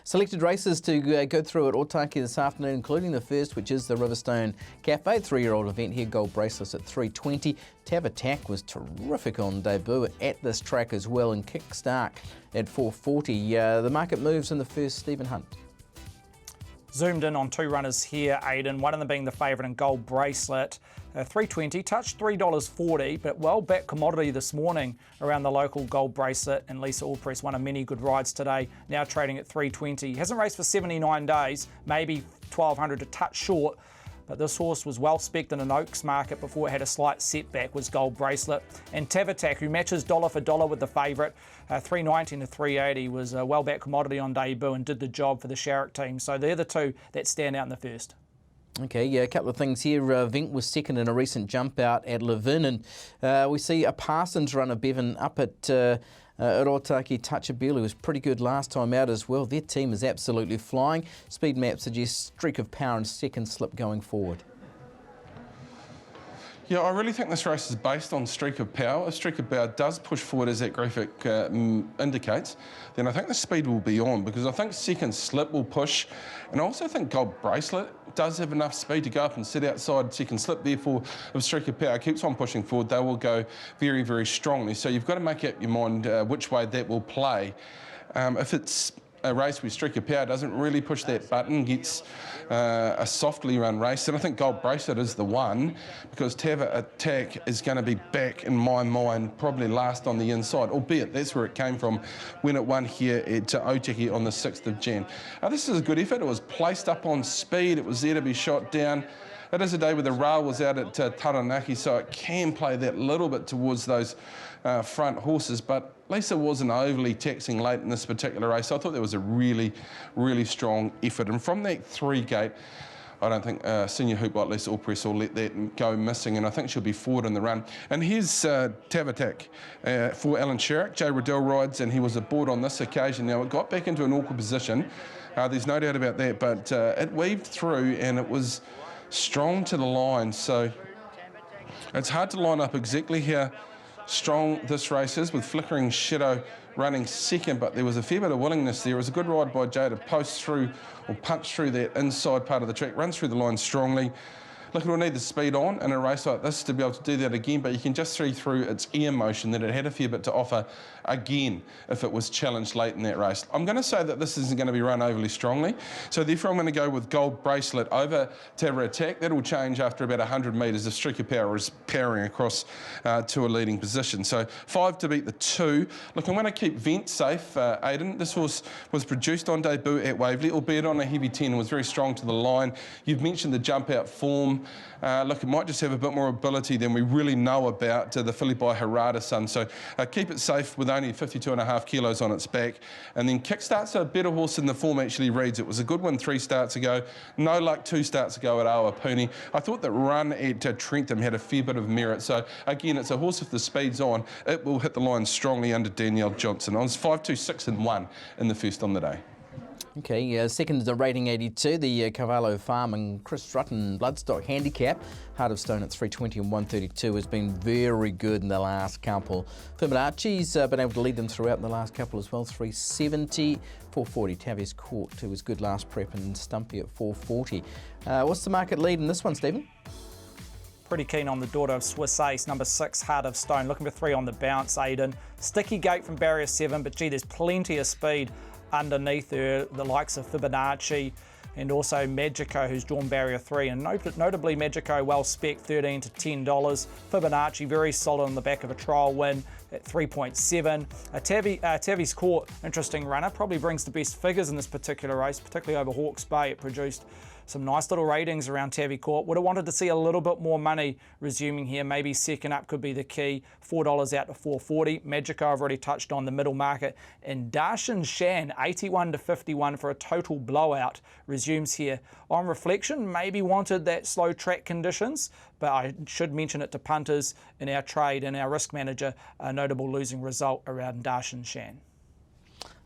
Selected races to go through at Otaki this afternoon, including the first, which is the Riverstone Cafe 3-year-old event here. Gold bracelets at 3:20. Attack was terrific on debut at this track as well, and Kickstart at 4:40. The market moves in the first, Stephen Hunt. Zoomed in on two runners here, Aidan, one of them being the favourite in Gold Bracelet. 3.20, touched $3.40, but well back commodity this morning around the local Gold Bracelet, and Lisa Allpress, one of many good rides today, now trading at 3.20. He hasn't raced for 79 days, maybe 1,200 to touch short, but this horse was well specced in an Oaks market before it had a slight setback, was Gold Bracelet. And Attack, who matches dollar for dollar with the favourite, 3.90 to 3.80, was a well-back commodity on debut and did the job for the Sharrock team. So they're the two that stand out in the first. Okay, yeah, a couple of things here. Vink was second in a recent jump out at Levin, and we see a Parsons runner, Bevan, up at Otaki. Touchabili was pretty good last time out as well. Their team is absolutely flying. Speed map suggests streak of power and second slip going forward. Yeah, I really think this race is based on streak of power. If streak of power does push forward, as that graphic indicates, then I think the speed will be on, because I think second slip will push, and I also think Gold Bracelet does have enough speed to go up and sit outside second slip. Therefore, if streak of power keeps on pushing forward, they will go very, very strongly. So you've got to make up your mind which way that will play. If it's a race where streak of power doesn't really push that button, gets a softly run race, and I think Gold Bracelet is the one, because Attack is going to be back, in my mind, probably last on the inside, albeit that's where it came from when it won here at Otaki on the 6th of Jan. This is a good effort. It was placed up on speed. It was there to be shot down. It is a day where the rail was out at Taranaki, so it can play that little bit towards those front horses, but Lisa wasn't overly taxing late in this particular race, so I thought there was a really, really strong effort. And from that 3 gate, I don't think senior hoop like Lisa Allpress will let that go missing, and I think she'll be forward in the run. And here's Attack for Alan Sharrock. Jay Riddell rides, and he was aboard on this occasion. Now, it got back into an awkward position. There's no doubt about that, but it weaved through, and it was strong to the line. So it's hard to line up exactly how strong this race is, with Flickering Shadow running second, but there was a fair bit of willingness there. It was a good ride by Jay to post through or punch through that inside part of the track, runs through the line strongly. Look, it'll need the speed on in a race like this to be able to do that again, but you can just see through its air motion that it had a fair bit to offer again if it was challenged late in that race. I'm going to say that this isn't going to be run overly strongly, so therefore I'm going to go with Gold Bracelet over Attack. That'll change after about 100 metres if Streak of Power is powering across to a leading position. So 5 to beat the 2. Look, I'm going to keep Vent safe, Aidan. This horse was produced on debut at Waverley, albeit on a heavy 10, and was very strong to the line. You've mentioned the jump out form. Look, it might just have a bit more ability than we really know about the filly by Harada-san. So keep it safe with only 52.5 kilos on its back. And then Kickstart's a better horse than the form actually reads. It was a good one 3 starts ago. No luck 2 starts ago at Awapuni. I thought that run at Trentham had a fair bit of merit. So again, it's a horse, if the speed's on, it will hit the line strongly under Danielle Johnson. I was 5, 2, 6 and 1 in the first on the day. Okay, second is the rating 82, the Cavallo Farm and Chris Strutton Bloodstock Handicap. Heart of Stone at 320 and 132 has been very good in the last couple. Fibonacci's been able to lead them throughout in the last couple as well. 370, 440. Tavies Court, who was good last prep, and Stumpy at 440. What's the market lead in this one, Stephen? Pretty keen on the daughter of Swiss Ace, number 6, Heart of Stone. Looking for 3 on the bounce, Aidan. Sticky gate from barrier 7, but gee, there's plenty of speed underneath her, the likes of Fibonacci and also Magico, who's drawn barrier 3, and notably Magico well spec, $13 to $10. Fibonacci very solid on the back of a trial win at 3.7. Tavies Court, interesting runner, probably brings the best figures in this particular race, particularly over Hawke's Bay. It produced some nice little ratings around Tavies Court. Would have wanted to see a little bit more money resuming here. Maybe second up could be the key. $4 out to 440. Magico I've already touched on, the middle market. And Darshan Shan, 81 to 51 for a total blowout, resumes here. On reflection, maybe wanted that slow track conditions, but I should mention it to punters in our trade and our risk manager, a notable losing result around Darshan Shan.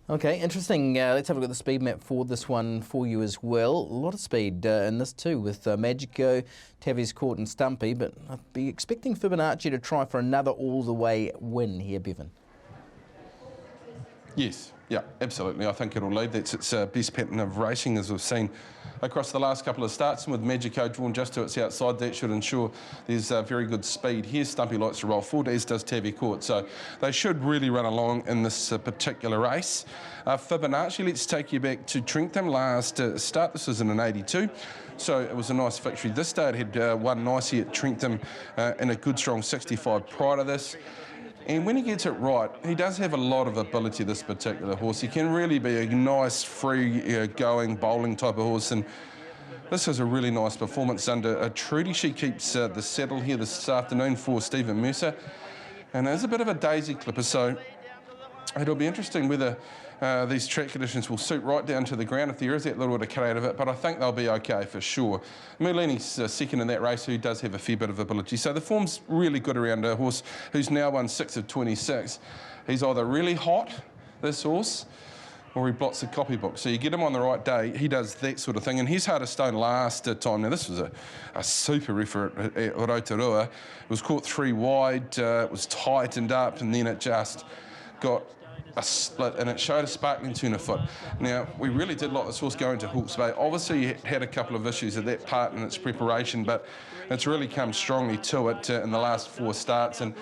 Okay, interesting. Let's have a look at the speed map for this one for you as well. A lot of speed in this too, with Magico, Tavies Court and Stumpy, but I'd be expecting Fibonacci to try for another all-the-way win here, Bevan. Yes, Yeah, absolutely. I think it'll lead. That's its best pattern of racing, as we've seen across the last couple of starts. And with Magico drawn just to its outside, that should ensure there's very good speed. Here, Stumpy likes to roll forward, as does Tavi Court. So they should really run along in this particular race. Fibonacci, let's take you back to Trentham last start. This was in an 82. So it was a nice victory this day. It had won nicely at Trentham in a good, strong 65 prior to this. And when he gets it right, he does have a lot of ability, this particular horse. He can really be a nice, free-going, bowling type of horse. And this is a really nice performance under Trudy. She keeps the saddle here this afternoon for Stephen Mercer. And there's a bit of a daisy clipper, so it'll be interesting whether these track conditions will suit right down to the ground if there is that little bit of cut out of it, but I think they'll be okay for sure. Mulini's second in that race, who does have a fair bit of ability. So the form's really good around a horse who's now won 6 of 26. He's either really hot, this horse, or he blots the copybook. So you get him on the right day, he does that sort of thing. And he's hard as stone last time. Now, this was a super effort at Rotorua. It was caught 3 wide, it was tightened up, and then it just got a split, and it showed a sparkling tuna foot. Now, we really did like this horse going to Hawke's Bay. Obviously, it had a couple of issues at that part in its preparation, but it's really come strongly to it in the last 4 starts. And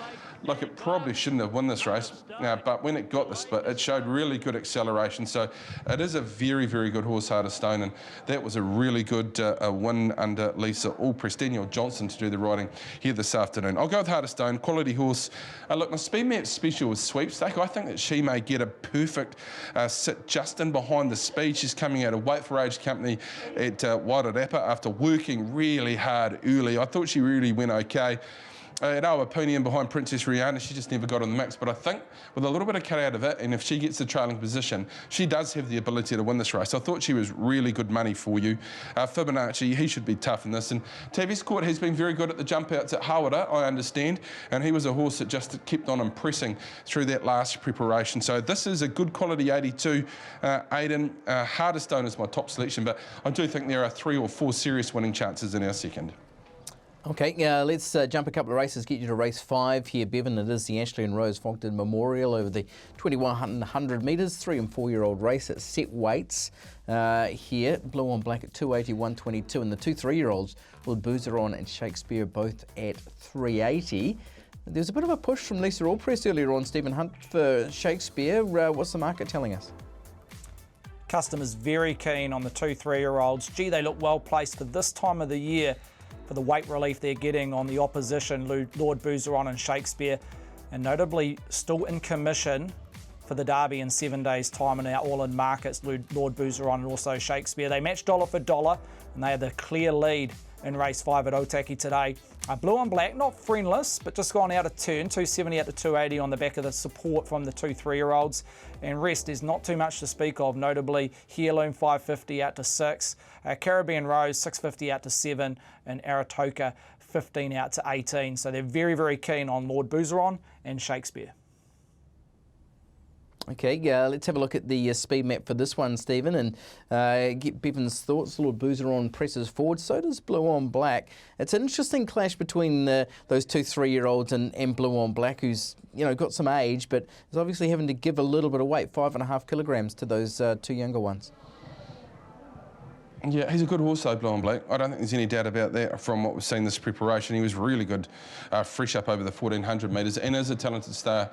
look, it probably shouldn't have won this race, but when it got the split, it showed really good acceleration. So it is a very, very good horse, Heart of Stone, and that was a really good win under Lisa Allpress. Daniel Johnson to do the riding here this afternoon. I'll go with Heart of Stone, quality horse. Look, my speed map special with Sweepstake. I think that she may get a perfect sit just in behind the speed. She's coming out of Wait for Age Company at Wairarapa after working really hard early. I thought she really went okay. At Awapuni and behind Princess Rihanna, she just never got in the mix. But I think with a little bit of cut out of it, and if she gets the trailing position, she does have the ability to win this race. I thought she was really good money for you. Fibonacci, he should be tough in this. And Tavi's Court has been very good at the jump outs at Hawara, I understand. And he was a horse that just kept on impressing through that last preparation. So this is a good quality 82. Aidan, Heart of Stone is my top selection, but I do think there are 3 or 4 serious winning chances in our second. Okay, let's jump a couple of races, get you to race 5 here, Bevan. It is the Ashley and Rose Fogden Memorial over the 2100 metres, 3 and 4-year-old race at set weights here. Blue on Black at 280, 122, and the 2 3-year-olds with Boozeron and Shakespeare both at 380. There's a bit of a push from Lisa Allpress earlier on, Stephen Hunt, for Shakespeare. What's the market telling us? Customers very keen on the 2 3-year-olds. Gee, they look well placed for this time of the year, for the weight relief they're getting on the opposition, Lord Boozeron and Shakespeare, and notably still in commission for the Derby in 7 days' time in our all-in markets, Lord Boozeron and also Shakespeare. They match dollar for dollar, and they are the clear lead in race 5 at Otaki today. Blue on Black, not friendless, but just gone out of turn, 270 out to 280 on the back of the support from the 2 3-year-olds. And rest, there's not too much to speak of, notably Heirloom 550 out to 6, Caribbean Rose 650 out to 7, and Aratoka 15 out to 18. So they're very, very keen on Lord Boozeron and Shakespeare. Okay, let's have a look at the speed map for this one, Stephen, and get Bevan's thoughts. Lord Boozeron presses forward, so does Blue on Black. It's an interesting clash between those 2 3-year-olds and Blue on Black, who's got some age, but is obviously having to give a little bit of weight, 5.5 kilograms, to those 2 younger ones. Yeah, he's a good horse though, Blue and Black. I don't think there's any doubt about that from what we've seen this preparation. He was really good, fresh up over the 1400 metres, and is a talented star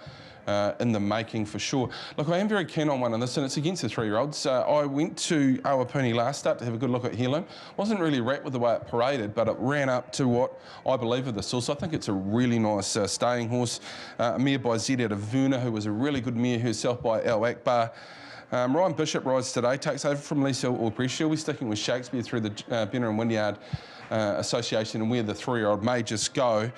in the making for sure. Look, I am very keen on one on this, and it's against the 3-year-olds. I went to Awapuni last start to have a good look at Heirloom. Wasn't really wrapped with the way it paraded, but it ran up to what I believe of the source. I think it's a really nice staying horse. A mare by Z out of Verna, who was a really good mare herself by Al Akbar. Ryan Bishop rides today, takes over from Lisa Allpress. She'll be sticking with Shakespeare through the Benner and Wynyard Association and where the 3-year-old may just go.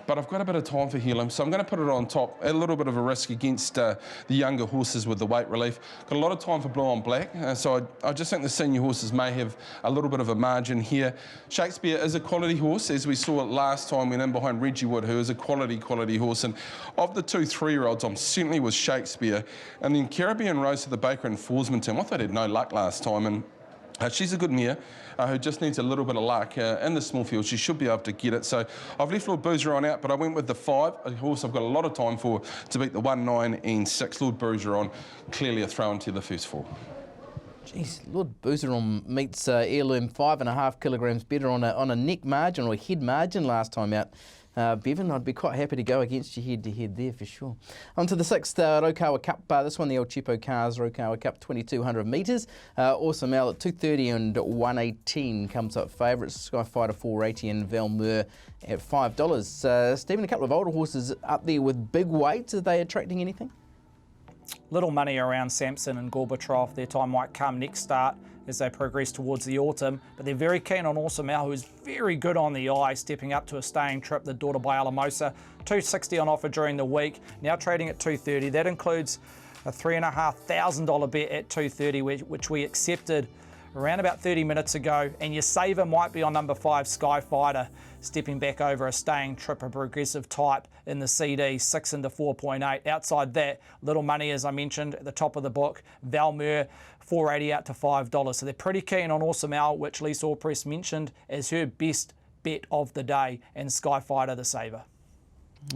But I've got a bit of time for Heirloom, so I'm going to put it on top. A little bit of a risk against the younger horses with the weight relief. Got a lot of time for Blue on Black, so I just think the senior horses may have a little bit of a margin here. Shakespeare is a quality horse, as we saw it last time, went in behind Reggie Wood, who is a quality horse. And of the 2 3-year-olds, I'm certainly with Shakespeare. And then Caribbean Rose to the Baker and Forsman team. I thought he had no luck last time, and She's a good mare who just needs a little bit of luck. In the small field, she should be able to get it. So I've left Lord Bougeron out, but I went with the 5. A horse I've got a lot of time for to beat the 1, 9 and 6. Lord Bougeron, clearly a throw into the first 4. Jeez, Lord Bougeron meets Heirloom 5.5 kilograms better on a neck margin or a head margin last time out. Bevan, I'd be quite happy to go against you head-to-head there for sure. On to the 6th Rokawa Cup. This one, the El Cheapo Cars Rokawa Cup, 2,200 metres. Awesome Al at 2.30 and 1.18 comes up favourites. Skyfighter 4.80 and Valmur at $5. Stephen, a couple of older horses up there with big weights. Are they attracting anything? Little money around Samson and Gorbachev. Their time might come next start as they progress towards the autumn, but they're very keen on Awesome Al, who is very good on the eye, stepping up to a staying trip, the daughter by Alamosa. $260 on offer during the week, now trading at $230. That includes a $3,500 bet at $230, which we accepted around about 30 minutes ago, and your saver might be on number 5, Skyfighter, stepping back over a staying trip, a progressive type in the CD, 6 into 4.8. Outside that, little money, as I mentioned, at the top of the book, Valmur, 4.80 out to $5. So they're pretty keen on Awesome Al, which Lisa Allpress mentioned as her best bet of the day, and Skyfighter the saver.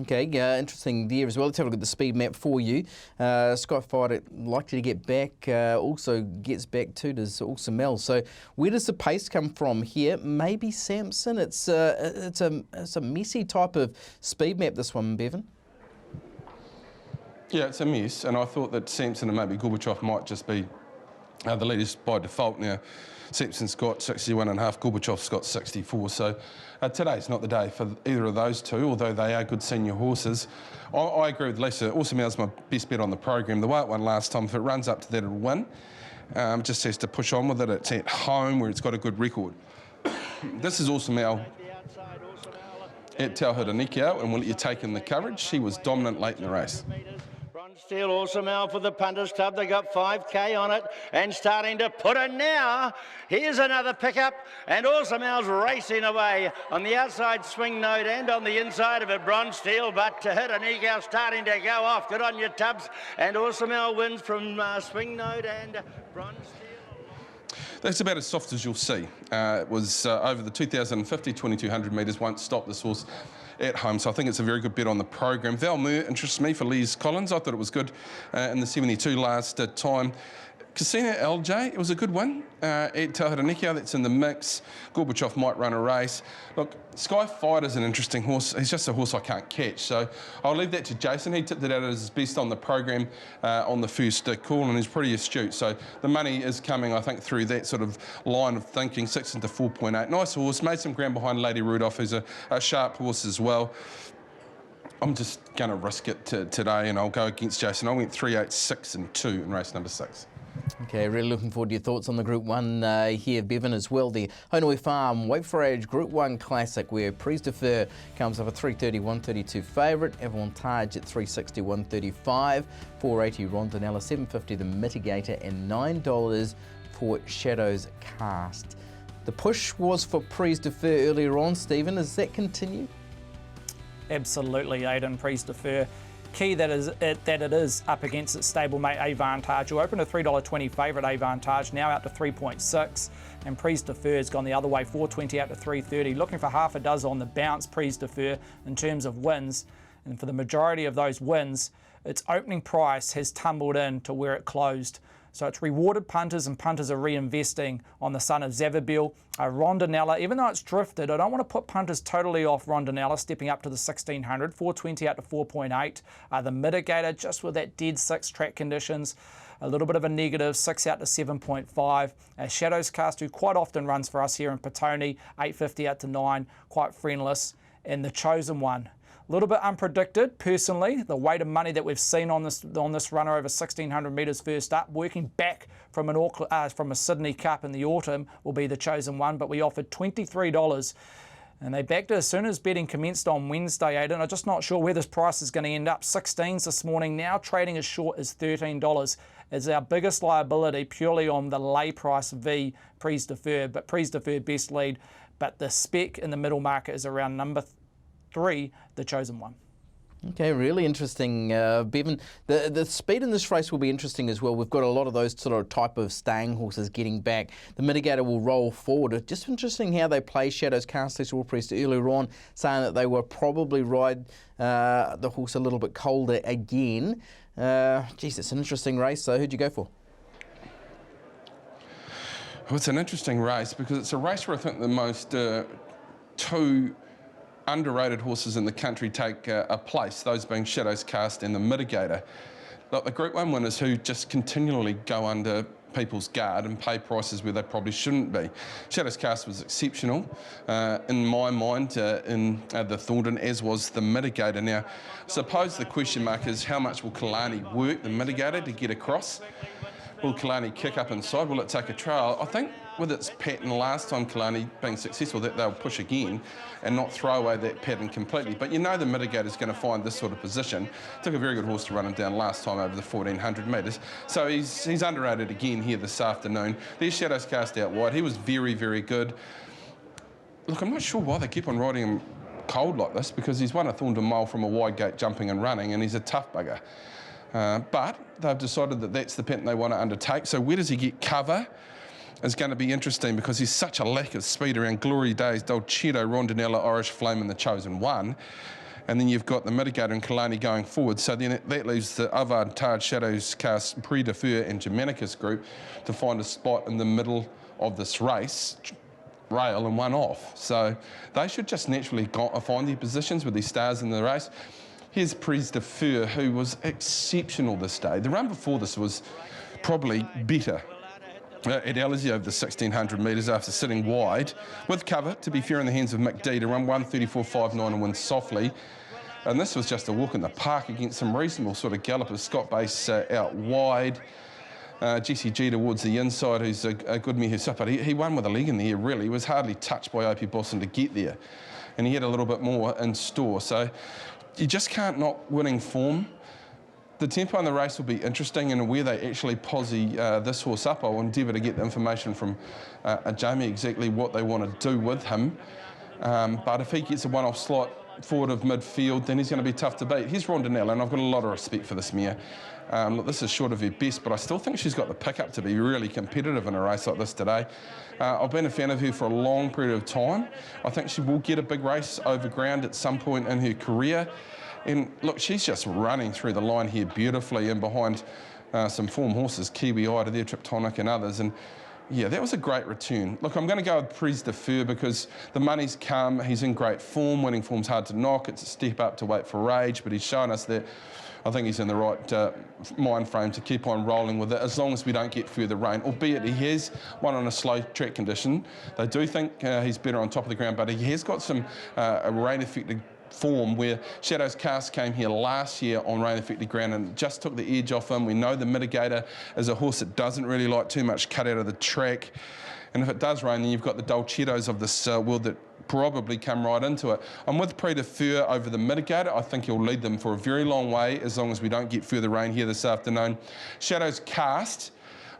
Okay, interesting there as well. Let's have a look at the speed map for you. Skyfighter likely to get back, also gets back too, does Awesome Al. So where does the pace come from here? Maybe Samson. It's a messy type of speed map, this one, Bevan. Yeah, it's a mess, and I thought that Samson and maybe Gorbachev might just be the leaders by default now. Samson's got 61.5, Gorbachev's got 64, so today's not the day for either of those two, although they are good senior horses. I agree with Lisa. Awesome Al's my best bet on the program. The way it won last time, if it runs up to that, it'll win. Just has to push on with it. It's at home where it's got a good record. This is Awesome Al at Tauhara Nikau, and will let you take in the coverage. She was dominant late in the race. Still Awesome Al for the Punters Club. They got 5K on it and starting to put it now. Here's another pickup, and Awesome Al's racing away on the outside swing note and on the inside of it, Bronze Steel, but Hiranigau starting to go off. Good on your Tubbs, and Awesome Al wins from swing note and Bronze Steel. That's about as soft as you'll see. It was over the 2,050, 2,200 metres, won't stop this horse at home, so I think it's a very good bet on the program. Valmur interests me for Liz Collins. I thought it was good in the 72 last time. Casino LJ, it was a good one at Tauhara Nikau. That's in the mix. Gorbachev might run a race. Look, Skyfighter's an interesting horse. He's just a horse I can't catch, so I'll leave that to Jason. He tipped it out as his best on the program on the first call, and he's pretty astute. So the money is coming, I think, through that sort of line of thinking, 6 into 4.8. Nice horse, made some ground behind Lady Rudolph, who's a sharp horse as well. I'm just going to risk it today, and I'll go against Jason. I went 3, 8, 6 and 2 in race number 6. Okay, really looking forward to your thoughts on the Group 1 here, Bevan, as well. The Honoi Farm Wait for Age Group 1 Classic, where Prise de Fer comes up a 3.30, 132 favourite, Avantage at 3.60, 135, 4.80 Rondinella, 7.50 the Mitigator, and $9 for Shadows Cast. The push was for Prise de Fer earlier on, Stephen. Does that continue? Absolutely, Aidan. Prise de Fer. Key that it is up against its stablemate Avantage, who opened a $3.20 favourite Avantage, now out to 3.6, and Prise de Fer has gone the other way, 4.20 out to 3.30. Looking for half a dozen on the bounce, Prise de Fer, in terms of wins, and for the majority of those wins, its opening price has tumbled in to where it closed. So it's rewarded punters, and punters are reinvesting on the son of Zavabil. Rondinella, even though it's drifted, I don't want to put punters totally off Rondinella, stepping up to the 1600, 4.20 out to 4.8. The Mitigator, just with that dead 6 track conditions, a little bit of a negative, 6 out to 7.5. Shadows Cast, who quite often runs for us here in Petone, 8.50 out to 9, quite friendless. And the Chosen One, a little bit unpredicted, personally. The weight of money that we've seen on this runner over 1,600 metres first up, working back from a Sydney Cup in the autumn, will be the Chosen One. But we offered $23, and they backed it as soon as betting commenced on Wednesday, Aidan. I'm just not sure where this price is going to end up. 16s this morning, now trading as short as $13. It's our biggest liability, purely on the lay price v Prise de Fer, but Prise de Fer best lead. But the spec in the middle market is around number 3, the Chosen One. Okay, really interesting, Bevan. The speed in this race will be interesting as well. We've got a lot of those sort of type of staying horses getting back. The Mitigator will roll forward. It's just interesting how they play Shadows Cast All Priest earlier on, saying that they will probably ride the horse a little bit colder again. Geez, it's an interesting race. So who'd you go for? Well, it's an interesting race because it's a race where I think the most two underrated horses in the country take a place, those being Shadows Cast and the Mitigator. Like the Group 1 winners who just continually go under people's guard and pay prices where they probably shouldn't be. Shadows Cast was exceptional in my mind in the Thornton, as was the Mitigator. Now, I suppose the question mark is how much will Kalani work the Mitigator to get across? Will Kalani kick up inside? Will it take a trail? I think with its pattern last time, Kalani being successful, that they'll push again and not throw away that pattern completely. But you know the Mitigator's going to find this sort of position. Took a very good horse to run him down last time over the 1400 metres. So he's underrated again here this afternoon. There's Shadows Cast out wide. He was very, very good. Look, I'm not sure why they keep on riding him cold like this, because he's won a Thornton mile from a wide gate jumping and running, and he's a tough bugger. But they've decided that that's the pattern they want to undertake. So where does he get cover is going to be interesting, because there's such a lack of speed around Glory Days, Dolcetto, Rondinella, Irish Flame and the Chosen One. And then you've got the Mitigator and Kalani going forward. So then that leaves the Avantage, Shadows Cast, Prix de Feu and Germanicus group to find a spot in the middle of this race, rail and one off. So they should just naturally find their positions with these stars in the race. Here's Prix de Feu, who was exceptional this day. The run before this was probably better. At Alizé over the 1600 metres after sitting wide with cover, to be fair, in the hands of Mick D, to run 1:34.59 and win softly. And this was just a walk in the park against some reasonable sort of gallopers. Scott Base out wide. Jesse G towards the inside, who's a good mare who's up, but he won with a leg in the air, really. He was hardly touched by Opie Boston to get there. And he had a little bit more in store. So you just can't knock winning form. The tempo in the race will be interesting, and where they actually posse this horse up, I'll endeavour to get the information from Jamie exactly what they want to do with him. But if he gets a one-off slot forward of midfield, then he's going to be tough to beat. Here's Rondinella, and I've got a lot of respect for this mare. Look, this is short of her best, but I still think she's got the pickup to be really competitive in a race like this today. I've been a fan of her for a long period of time. I think she will get a big race over ground at some point in her career. And look, she's just running through the line here beautifully, and behind some form horses, Kiwi Ida there, Triptonic and others. And yeah, that was a great return. Look, I'm going to go with Prix de Feu because the money's come. He's in great form. Winning form's hard to knock. It's a step up to wait for Rage, but he's shown us that I think he's in the right mind frame to keep on rolling with it, as long as we don't get further rain, albeit he has won on a slow track condition. They do think he's better on top of the ground, but he has got some rain-affected form, where Shadows Cast came here last year on rain-affected ground and just took the edge off him. We know the Mitigator is a horse that doesn't really like too much cut out of the track. And if it does rain, then you've got the Dolcettos of this world that probably come right into it. I'm with Prix de Feu over the Mitigator. I think he'll lead them for a very long way, as long as we don't get further rain here this afternoon. Shadows Cast,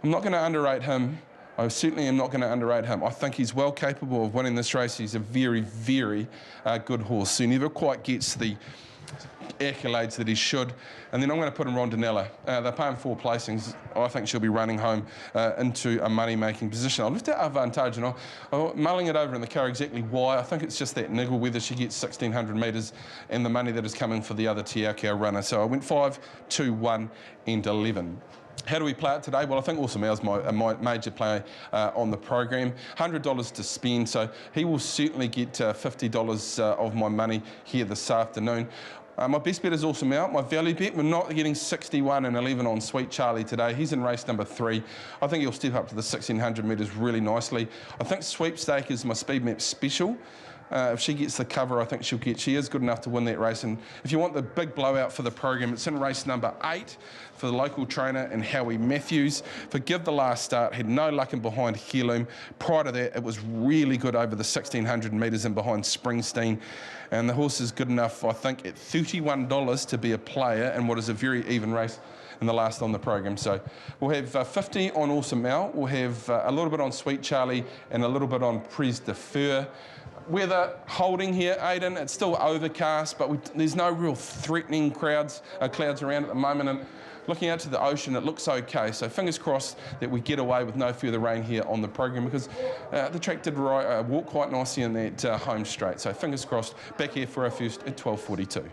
I'm not going to underrate him. I certainly am not going to underrate him. I think he's well capable of winning this race. He's a very, very good horse who never quite gets the accolades that he should. And then I'm going to put in Rondinella. They're paying 4 placings. I think she'll be running home into a money-making position. I left out Avantage, and I'm mulling it over in the car exactly why. I think it's just that niggle, whether she gets 1600 metres and the money that is coming for the other Tiakau runner. So I went 5, 2, 1 and 11. How do we play it today? Well, I think Awesome Al's my major player on the program. $100 to spend, so he will certainly get $50 of my money here this afternoon. My best bet is Awesome Al. My value bet, we're not getting 61 and 11 on Sweet Charlie today. He's in race number 3. I think he'll step up to the 1600 metres really nicely. I think Sweepstake is my speed map special. If she gets the cover, I think she is good enough to win that race. And if you want the big blowout for the program, it's in race number 8 for the local trainer and Howie Matthews. Forgive the last start, had no luck in behind Heirloom. Prior to that, it was really good over the 1600 metres and behind Springsteen. And the horse is good enough, I think, at $31 to be a player in what is a very even race in the last on the program. So we'll have 50 on Awesome Al. We'll have a little bit on Sweet Charlie and a little bit on Prix de Feu. weather holding here, Aidan. It's still overcast, but there's no real threatening clouds around at the moment. And looking out to the ocean, it looks okay. So fingers crossed that we get away with no further rain here on the program, because the track did walk quite nicely in that home straight. So fingers crossed, back here for our first at 12:42.